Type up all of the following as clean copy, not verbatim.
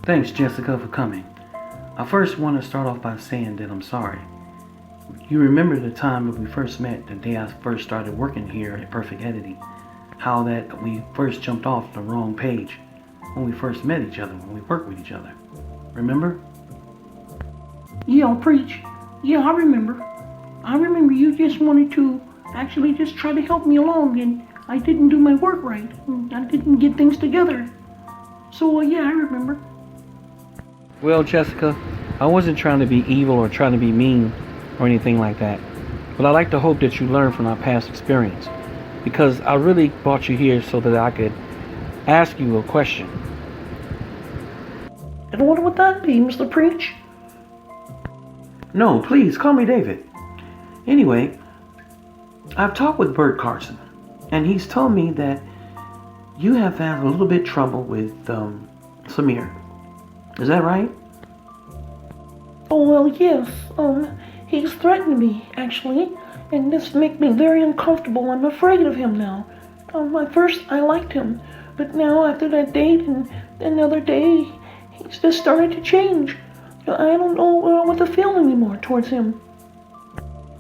Thanks, Jessica, for coming. I first want to start off by saying that I'm sorry. You remember the time when we first met, the day I first started working here at Perfect Editing, how that we first jumped off the wrong page when we first met each other, when we worked with each other. Remember? Yeah, preach. Yeah, I remember. I remember you just wanted to actually just try to help me along, and I didn't do my work right. I didn't get things together. So, yeah, I remember. Well, Jessica, I wasn't trying to be evil or trying to be mean or anything like that. But I like to hope that you learn from our past experience, because I really brought you here so that I could ask you a question. And what would that be, Mr. Preach? No, please, call me David. Anyway, I've talked with Bert Carson, and he's told me that you have had a little bit trouble with Samir. Is that right? Oh, well, yes. He's threatened me, actually, and this makes me very uncomfortable. I'm afraid of him now. At first, I liked him, but now after that date and another day, he's just started to change. I don't know what to feel anymore towards him.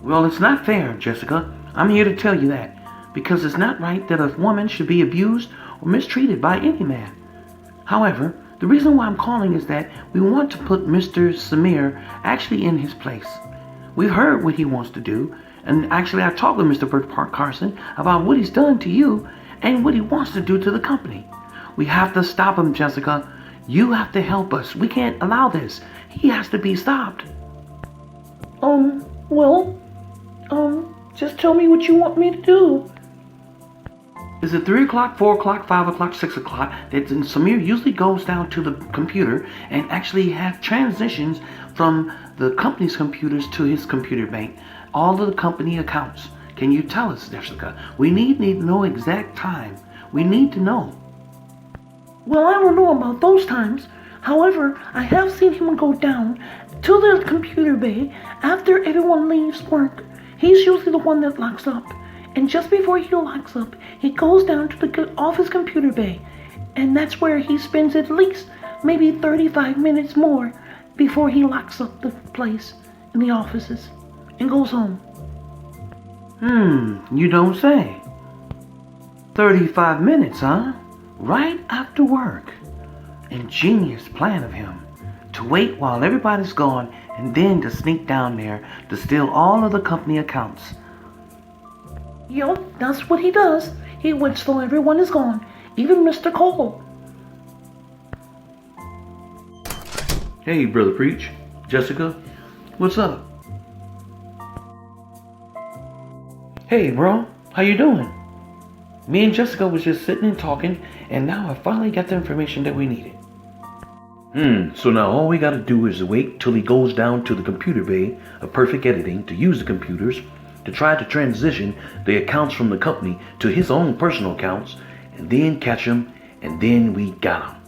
Well, it's not fair, Jessica. I'm here to tell you that, because it's not right that a woman should be abused or mistreated by any man. However, the reason why I'm calling is that we want to put Mr. Samir actually in his place. We've heard what he wants to do, and actually I talked with Mr. Bert Carson about what he's done to you and what he wants to do to the company. We have to stop him, Jessica. You have to help us. We can't allow this. He has to be stopped. Just tell me what you want me to do. Is it 3 o'clock, 4 o'clock, 5 o'clock, 6 o'clock that Samir usually goes down to the computer and actually have transitions from the company's computers to his computer bank, all of the company accounts? Can you tell us, Jessica? We need to know exact time. We need to know. Well, I don't know about those times. However, I have seen him go down to the computer bay after everyone leaves work. He's usually the one that locks up. And just before he locks up, he goes down to the office computer bay. And that's where he spends at least maybe 35 minutes more before he locks up the place in the offices and goes home. You don't say. 35 minutes, huh? Right after work. Ingenious plan of him. To wait while everybody's gone and then to sneak down there to steal all of the company accounts. Yup, that's what he does. He waits till everyone is gone, even Mr. Cole. Hey, Brother Preach. Jessica, what's up? Hey, bro, how you doing? Me and Jessica was just sitting and talking, and now I finally got the information that we needed. So now all we gotta do is wait till he goes down to the computer bay of Perfect Editing to use the computers to try to transition the accounts from the company to his own personal accounts, and then catch him, and then we got him.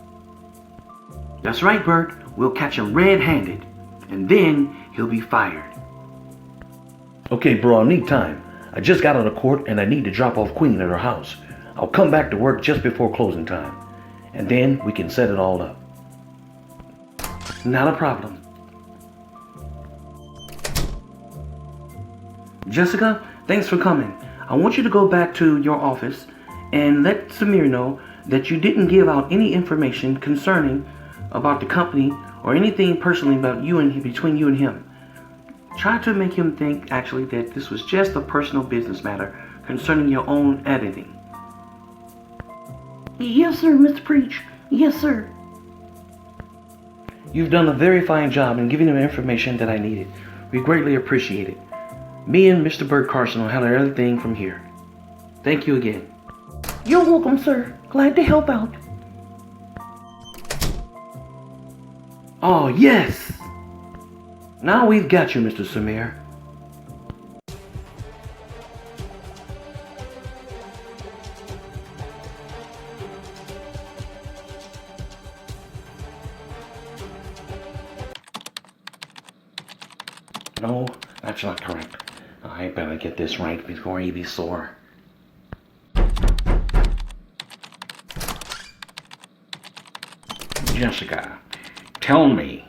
That's right, Bert. We'll catch him red-handed, and then he'll be fired. Okay, bro, I need time. I just got out of court and I need to drop off Queen at her house. I'll come back to work just before closing time, and then we can set it all up. Not a problem. Jessica, thanks for coming. I want you to go back to your office and let Samir know that you didn't give out any information concerning about the company or anything personally about you and between you and him. Try to make him think actually that this was just a personal business matter concerning your own editing. Yes, sir, Mr. Preach. Yes, sir. You've done a very fine job in giving him information that I needed. We greatly appreciate it. Me and Mr. Bert Carson will handle everything from here. Thank you again. You're welcome, sir. Glad to help out. Oh, yes! Now we've got you, Mr. Samir. No, that's not correct. I better get this right before he be sore. Jessica, Tell me,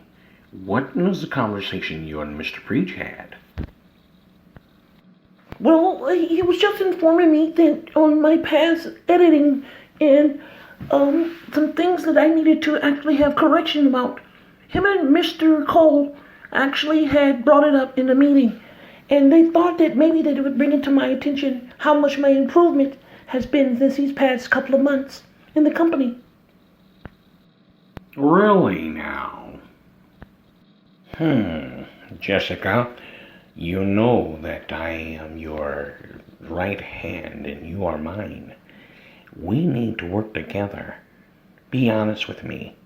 what was the conversation you and Mr. Preach had? Well, he was just informing me that on my past editing and some things that I needed to actually have correction about. Him and Mr. Cole actually had brought it up in a meeting, and they thought that maybe that it would bring it to my attention how much my improvement has been since these past couple of months in the company. Really now? Jessica, you know that I am your right hand and you are mine. We need to work together. Be honest with me.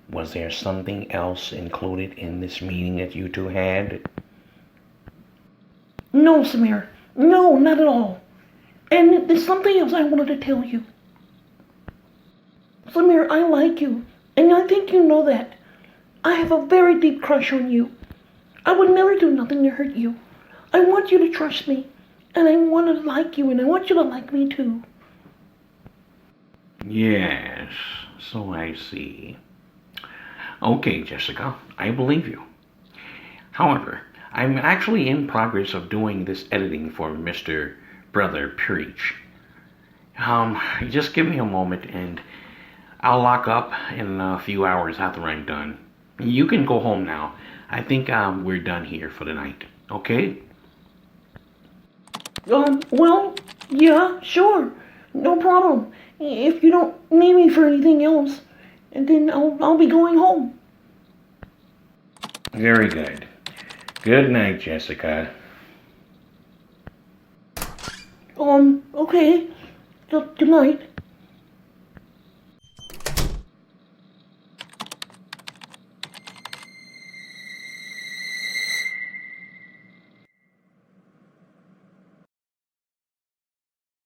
Was there something else included in this meeting that you two had? No, Samir. No, not at all. And there's something else I wanted to tell you. Samir, I like you, and I think you know that. I have a very deep crush on you. I would never do nothing to hurt you. I want you to trust me, and I want to like you, and I want you to like me too. Yes, so I see. Okay, Jessica, I believe you. However, I'm actually in progress of doing this editing for Mr. Brother Preach. Just give me a moment and I'll lock up in a few hours after I'm done. You can go home now. I think we're done here for the night. Okay? Well, yeah, sure. No problem. If you don't need me for anything else, and then I'll be going home. Very good. Good night, Jessica. Okay. Good night.